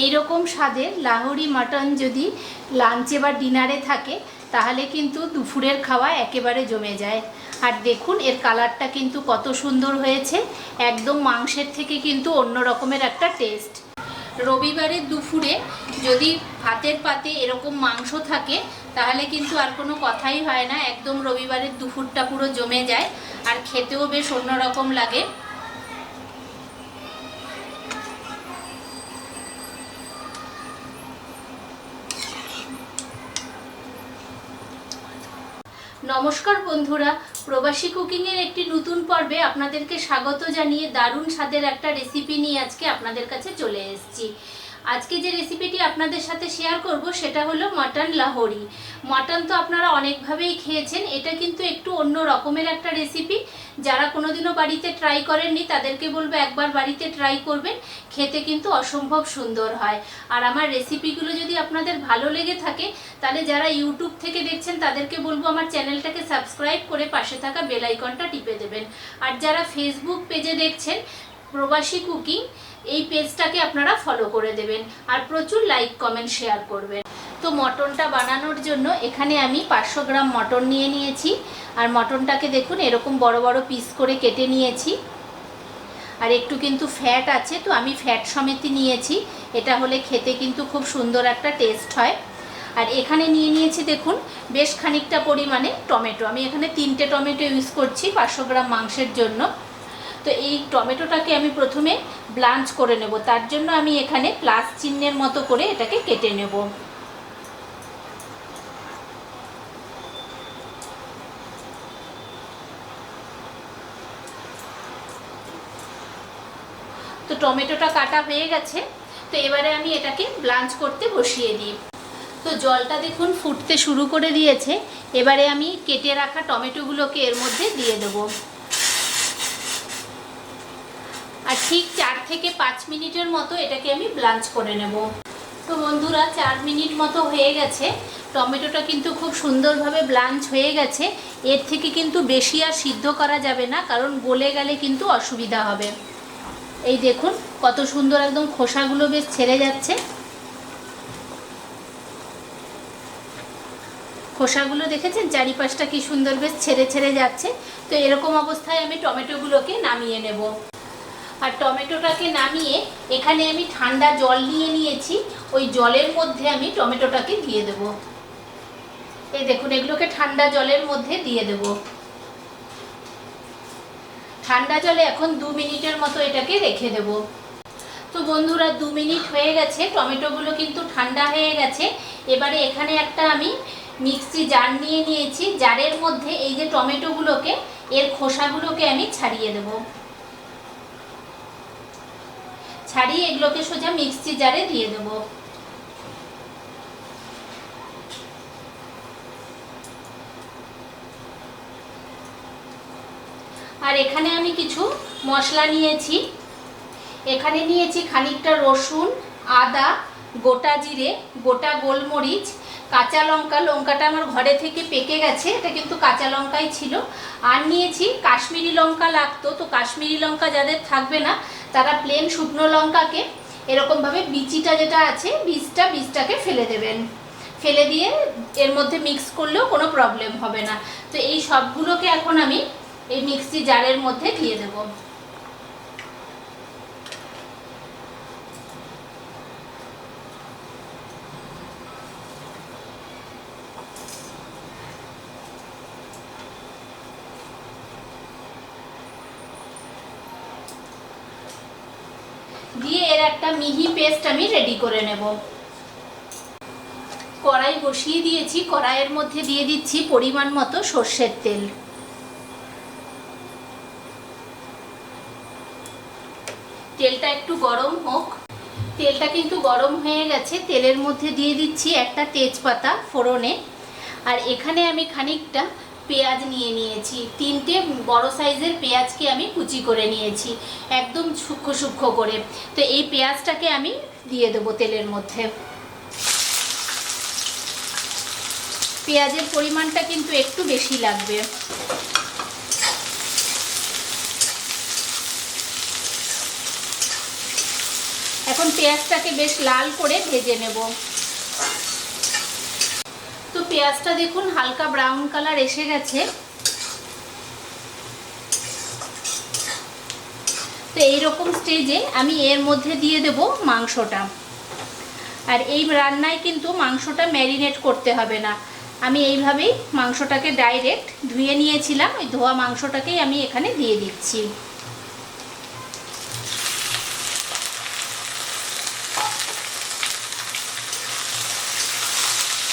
এই রকম স্বাদের লাহোরি মাটন যদি লাঞ্চে বা ডিনারে থাকে তাহলে কিন্তু দুপুরের খাওয়া একেবারে জমে যায়। আর দেখুন এর কালারটা কিন্তু কত সুন্দর হয়েছে, একদম মাংসের থেকে কিন্তু অন্য রকমের একটা টেস্ট। রবিবারের দুপুরে যদি ভাতের পাতে এরকম মাংস থাকে তাহলে কিন্তু আর কোনো কথাই হয় না, একদম রবিবারের দুপুরটা পুরো জমে যায় আর খেতেও বেশ অন্যরকম লাগে। নমস্কার বন্ধুরা, প্রবাসী কুকিংয়ের একটি নতুন পর্বে আপনাদেরকে স্বাগত জানিয়ে দারুণ স্বাদের একটা রেসিপি নিয়ে আজকে আপনাদের কাছে চলে এসেছি। আজকে যে রেসিপিটি আপনাদের সাথে শেয়ার করব সেটা হলো মাটন লাহোরি। মাটন তো আপনারা অনেকভাবেই খেয়েছেন, এটা কিন্তু একটু অন্য রকমের একটা রেসিপি। যারা কোনোদিনও বাড়িতে ট্রাই করেননি তাদেরকে বলবো একবার বাড়িতে ট্রাই করবেন, খেতে কিন্তু অসম্ভব সুন্দর হয়। আর আমার রেসিপিগুলো যদি আপনাদের ভালো লেগে থাকে তাহলে যারা ইউটিউব থেকে দেখছেন তাদেরকে বলবো আমার চ্যানেলটাকে সাবস্ক্রাইব করে পাশে থাকা বেল আইকনটা টিপে দেবেন। আর যারা ফেসবুক পেজে দেখছেন প্রবাসী কুকিং, এই পেজটাকে আপনারা ফলো করে দেবেন আর প্রচুর লাইক কমেন্ট শেয়ার করবেন। তো মটনটা বানানোর জন্য এখানে আমি 500 গ্রাম মটন নিয়ে নিয়েছি। আর মটনটাকে দেখুন এরকম বড় বড় পিস করে কেটে নিয়েছি। আর একটু কিন্তু ফ্যাট আছে, তো আমি ফ্যাট সমেতই নিয়েছি, এটা হলে খেতে কিন্তু খুব সুন্দর একটা টেস্ট হয়। আর এখানে নিয়ে নিয়েছি দেখুন বেশ খানিকটা পরিমাণে টমেটো, আমি এখানে 3টে টমেটো ইউজ করছি 500 গ্রাম মাংসের জন্য। তো এই টমেটোটাকে আমি প্রথমে ব্লাঞ্চ করে নেব, তার জন্য আমি এখানে প্লাস চিহ্নের মতো করে এটাকে কেটে নেব। তো টমেটোটা কাটা হয়ে গেছে, তো এবারে আমি এটাকে ব্লাঞ্চ করতে বসিয়ে দিই। তো জলটা দেখুন ফুটতে শুরু করে দিয়েছে, এবারে আমি কেটে রাখা টমেটোগুলোকে এর মধ্যে দিয়ে দেবো। আর ঠিক 4 থেকে 5 মিনিটের মতো এটাকে আমি ব্লাঞ্চ করে নেব। তো বন্ধুরা 4 মিনিট মতো হয়ে গেছে, টমেটোটা কিন্তু খুব সুন্দরভাবে ব্লাঞ্চ হয়ে গেছে। এর থেকে কিন্তু বেশি আর সিদ্ধ করা যাবে না, কারণ গলে গেলে কিন্তু অসুবিধা হবে। এই দেখুন কত সুন্দর একদম খোসাগুলো বেশ ছেড়ে যাচ্ছে, খোসাগুলো দেখেছেন চারিপাশটা কি সুন্দর বেশ ছেড়ে ছেড়ে যাচ্ছে। তো এরকম অবস্থায় আমি টমেটোগুলোকে নামিয়ে নেব। আর টমেটোটাকে নামিয়ে এখানে আমি ঠান্ডা জল নিয়ে নিয়েছি, ওই জলের মধ্যে আমি টমেটোটাকে দিয়ে দেব। এই দেখুন এগুলোকে ঠান্ডা জলের মধ্যে দিয়ে দেব। ঠান্ডা জলে এখন 2 মিনিটের মতো এটাকে রেখে দেব। তো বন্ধুরা 2 মিনিট হয়ে গেছে, টমেটোগুলো কিন্তু ঠান্ডা হয়ে গেছে। এবারে এখানে একটা আমি মিক্সি জার নিয়ে নিয়েছি, জারের মধ্যে এই যে টমেটোগুলোকে এর খোসাগুলোকে আমি ছাড়িয়ে দেব। ছাড়িয়ে এগুলোকে সোজা মিক্সি জারে দিয়ে দেব। আর এখানে আমি কিছু মশলা নিয়েছি, এখানে নিয়েছি খানিকটা রসুন, আদা, গোটা জিরে, গোটা গোলমরিচ, কাঁচা লঙ্কা, লঙ্কাটা আমার ঘরে থেকে পেকে গেছে, এটা কিন্তু কাঁচা লঙ্কাই ছিল। আর নিয়েছি কাশ্মীরি লঙ্কা লাগতো, তো কাশ্মীরি লঙ্কা যাদের থাকবে না তারা প্লেন শুকনো লঙ্কাকে এরকমভাবে বিচিটা যেটা আছে বীজটাকে ফেলে দেবেন, ফেলে দিয়ে এর মধ্যে মিক্স করলেও কোনো প্রবলেম হবে না। তো এই সবগুলোকে এখন আমি এই মিক্সি জারের মধ্যে দিয়ে দেব। দিয়ে এর একটা মিহি পেস্ট আমি রেডি করে নেব। কড়াই বসিয়ে দিয়েছি, কড়াইয়ের মধ্যে দিয়ে দিচ্ছি পরিমাণ মতো সর্ষের তেল। তেলটা একটু গরম হোক। তেলটা কিন্তু গরম হয়ে গেছে, তেলের মধ্যে দিয়ে দিচ্ছি একটা তেজপাতা ফোড়নে। আর এখানে আমি খানিকটা পেঁয়াজ নিয়ে নিয়েছি, 3টে বড় সাইজের পেঁয়াজকে আমি কুচি করে নিয়েছি একদম সূক্ষ্ম সূক্ষ্ম করে। তো এই পেঁয়াজটাকে আমি দিয়ে দেবো তেলের মধ্যে। পেঁয়াজের পরিমাণটা কিন্তু একটু বেশি লাগবে। এখন পেঁয়াজটাকে বেশ লাল করে ভেজে নেব। তো পেঁয়াজটা দেখুন হালকা ব্রাউন কালার এসে গেছে। তো এইরকম স্টেজে আমি এর মধ্যে দিয়ে দেব মাংসটা। আর এই রান্নায় কিন্তু মাংসটা ম্যারিনেট করতে হবে না, আমি এইভাবেই মাংসটাকে ডাইরেক্ট ধুয়ে নিয়েছিলাম, ওই ধোয়া মাংসটাকেই আমি এখানে দিয়ে দিচ্ছি।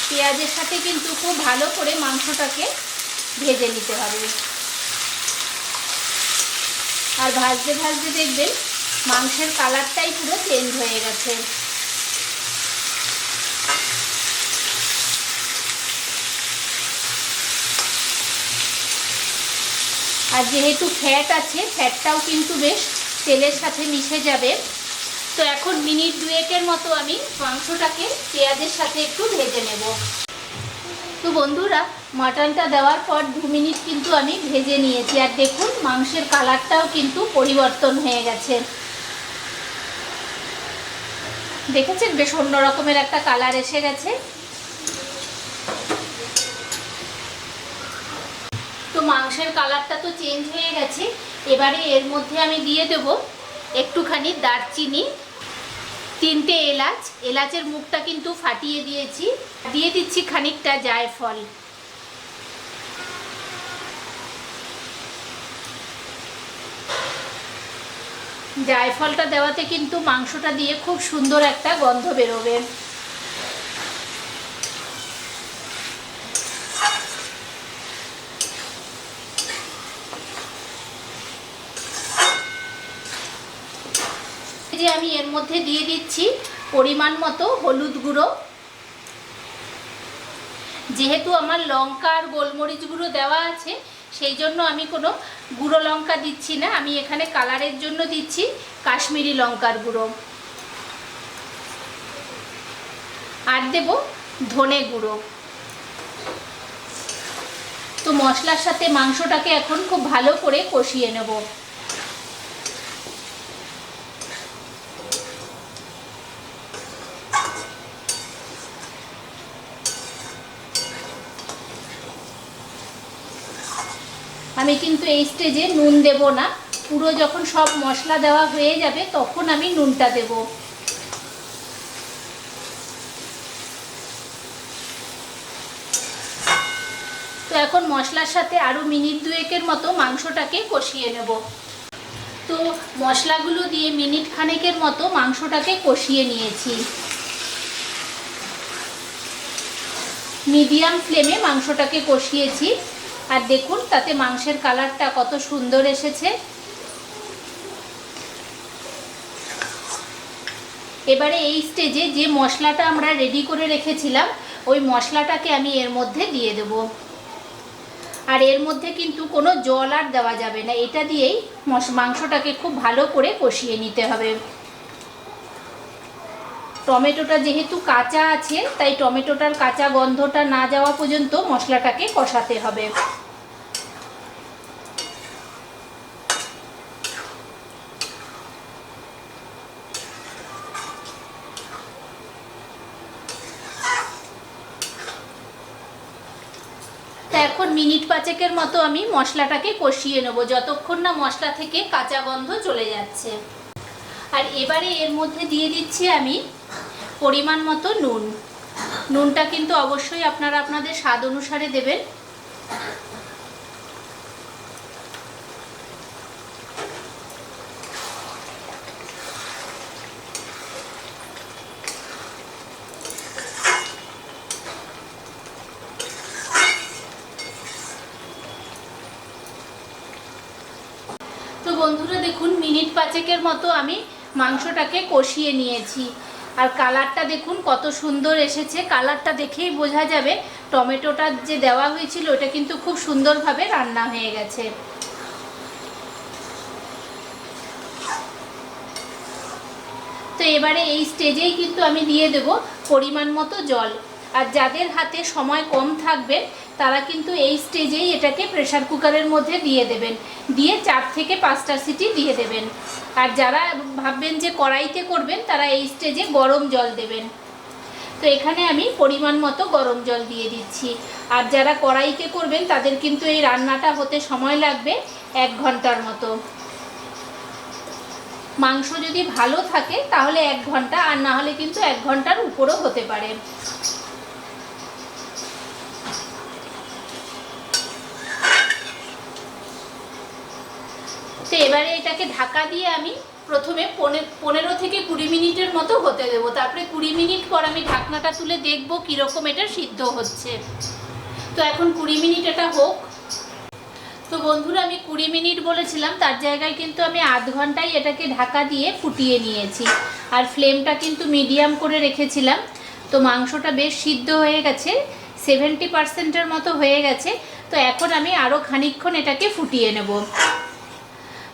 পেঁয়াজের সাথে কিন্তু খুব ভালো করে মাংসটাকে ভেজে নিতে হবে। আর ভাজতে ভাজতে দেখবেন মাংসের কালারটাই পুরো চেঞ্জ হয়ে গেছে। আর যেহেতু ফ্যাট আছে, ফ্যাটটাও কিন্তু বেশ তেলের সাথে মিশে যাবে। তো এখন মিনিট 2 মতো আমি মাংসটাকে পেঁয়াজের সাথে একটু ভেজে নেব। তো বন্ধুরা, মাটনটা দেওয়ার পর 2 মিনিট কিন্তু আমি ভেজে নিয়েছি। আর দেখুন মাংসের কালারটাও কিন্তু পরিবর্তন হয়ে গেছে। দেখেছেন বেশ অন্য রকমের একটা কালার এসে গেছে। তো মাংসের কালারটা তো চেঞ্জ হয়ে গেছে। এবারে এর মধ্যে আমি দিয়ে দেব একটুখানি দারচিনি, 3টে এলাচ, এলাচের মুখটা কিন্তু ফাটিয়ে দিয়েছি। দিয়ে দিচ্ছি খানিকটা জায়ফল। জায়ফলটা দেওয়াতে কিন্তু মাংসটা দিয়ে খুব সুন্দর একটা গন্ধ বেরোবে। যে আমি এর মধ্যে দিয়ে দিচ্ছি পরিমাণ মতো হলুদ গুঁড়ো। যেহেতু আমার লঙ্কা আর গোলমরিচ গুঁড়ো দেওয়া আছে, সেই জন্য আমি কোনো গুঁড়ো লঙ্কা দিচ্ছি না, আমি এখানে কালারের জন্য দিচ্ছি কাশ্মীরি লঙ্কার গুঁড়ো। আর দেব ধনে গুঁড়ো। তো মশলার সাথে মাংসটাকে এখন খুব ভালো করে কষিয়ে নেব। আমি কিন্তু এই স্টেজে নুন দেব না, পুরো যখন সব মশলা দেওয়া হয়ে যাবে তখন আমি নুনটা দেব। তো এখন মশলার সাথে আরও মিনিট 2 মতো মাংসটাকে কষিয়ে নেব। তো মশলাগুলো দিয়ে মিনিট খানেকের মতো মাংসটাকে কষিয়ে নিয়েছি। মিডিয়াম ফ্লেমে মাংসটাকে কষিয়েছি। আর দেখুন তাতে মাংসের কালারটা কত সুন্দর এসেছে। এবারে এই স্টেজে যে মশলাটা আমরা রেডি করে রেখেছিলাম, ওই মশলাটাকে আমি এর মধ্যে দিয়ে দেব। আর এর মধ্যে কিন্তু কোনো জল আর দেওয়া যাবে না, এটা দিয়েই মাংসটাকে খুব ভালো করে কষিয়ে নিতে হবে। টমেটোটা যেহেতু কাঁচা আছে, তাই টমেটোটার কাঁচা গন্ধটা না যাওয়া পর্যন্ত মশলাটাকে কষাতে হবে। এখন মিনিট 5 মতো আমি মশলাটাকে কষিয়ে নেব, যতক্ষণ না মশলা থেকে কাঁচা গন্ধ চলে যাচ্ছে। আর এবারে এর মধ্যে দিয়ে দিচ্ছি আমি পরিমাণ মতো নুন। নুনটা কিন্তু অবশ্যই আপনারা আপনাদের স্বাদ অনুসারে দেবেন। তো বন্ধুরা দেখুন মিনিট 5 মতো আমি মাংসটাকে কষিয়ে নিয়েছি। আর কালারটা দেখুন কত সুন্দর এসেছে। কালারটা দেখেই বোঝা যাবে টমেটোটা যে দেওয়া হয়েছিল ওটা কিন্তু খুব সুন্দরভাবে রান্না হয়ে গেছে। তো এবারে এই স্টেজেই কিন্তু আমি দিয়ে দেব পরিমাণ মতো জল। আর যাদের হাতে সময় কম থাকবে তারা কিন্তু এই স্টেজেই এটাকে প্রেসার কুকারের মধ্যে দিয়ে দেবেন, দিয়ে 4 থেকে 5টা সিটি দিয়ে দেবেন। আর যারা ভাববেন যে কড়াইতে করবেন তারা এই স্টেজে গরম জল দেবেন। তো এখানে আমি পরিমাণ মতো গরম জল দিয়ে দিচ্ছি। আর যারা কড়াইতে করবেন তাদের কিন্তু এই রান্নাটা হতে সময় লাগবে 1 ঘন্টার মতো। মাংস যদি ভালো থাকে তাহলে 1 ঘন্টা, আর না হলে কিন্তু 1 ঘন্টার উপরও হতে পারে। তো এবারে এটাকে ঢাকা দিয়ে আমি প্রথমে 15 থেকে 20 মিনিটের মতো হতে দেবো। তারপরে 20 মিনিট পর আমি ঢাকনাটা তুলে দেখবো কীরকম এটা সিদ্ধ হচ্ছে। তো এখন 20 মিনিট এটা হোক। তো বন্ধুরা, আমি 20 মিনিট বলেছিলাম, তার জায়গায় কিন্তু আমি আধ ঘন্টায় এটাকে ঢাকা দিয়ে ফুটিয়ে নিয়েছি। আর ফ্লেমটা কিন্তু মিডিয়াম করে রেখেছিলাম। তো মাংসটা বেশ সিদ্ধ হয়ে গেছে, 70% মতো হয়ে গেছে। তো এখন আমি আরও খানিকক্ষণ এটাকে ফুটিয়ে নেব।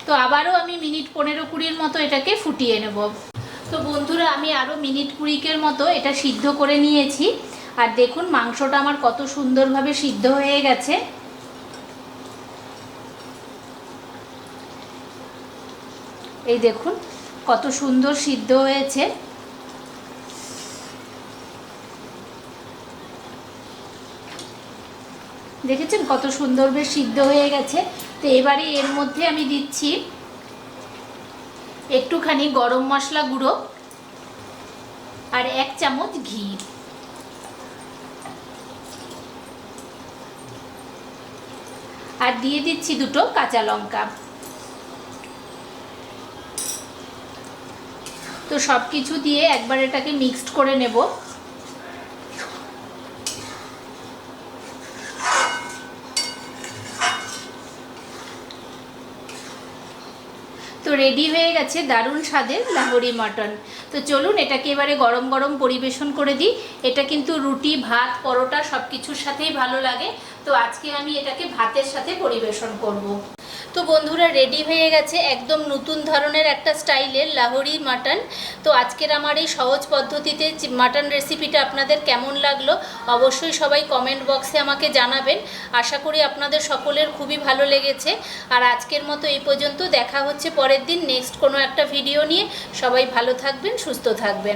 তো আবারও আমি মিনিট 15-20 মতো এটাকে ফুটিয়ে নেব। তো বন্ধুরা, আমি আরও মিনিট 20 মতো এটা সিদ্ধ করে নিয়েছি। আর দেখুন মাংসটা আমার কত সুন্দরভাবে সিদ্ধ হয়ে গেছে। এই দেখুন কত সুন্দর সিদ্ধ হয়েছে। দেখেছেন কত সুন্দর বেশ সিদ্ধ হয়ে গেছে। তো এবারে এর মধ্যে আমি দিচ্ছি একটুখানি গরম মশলা গুঁড়ো আর 1 চামচ ঘি। আর দিয়ে দিচ্ছি 2টো কাঁচা লঙ্কা। তো সব কিছু দিয়ে একবার এটাকে মিক্সড করে নেব। তো রেডি হয়ে গেছে দারুণ স্বাদের লাহোরি মাটন। তো চলুন এটাকে এবারে গরম গরম পরিবেশন করে দিই। এটা কিন্তু রুটি, ভাত, পরোটা সব কিছুর সাথেই ভালো লাগে। তো আজকে আমি এটাকে ভাতের সাথে পরিবেশন করব। তো বন্ধুরা, রেডি হয়ে গেছে একদম নতুন ধরনের একটা স্টাইলের লাহোরি মাটন। তো আজকের আমার এই সহজ পদ্ধতিতে মাটন রেসিপিটা আপনাদের কেমন লাগলো অবশ্যই সবাই কমেন্ট বক্সে আমাকে জানাবেন। আশা করি আপনাদের সকলের খুবই ভালো লেগেছে। আর আজকের মতো এই পর্যন্ত। দেখা হচ্ছে পরের দিন নেক্সট কোনো একটা ভিডিও নিয়ে। সবাই ভালো থাকবেন, সুস্থ থাকবেন।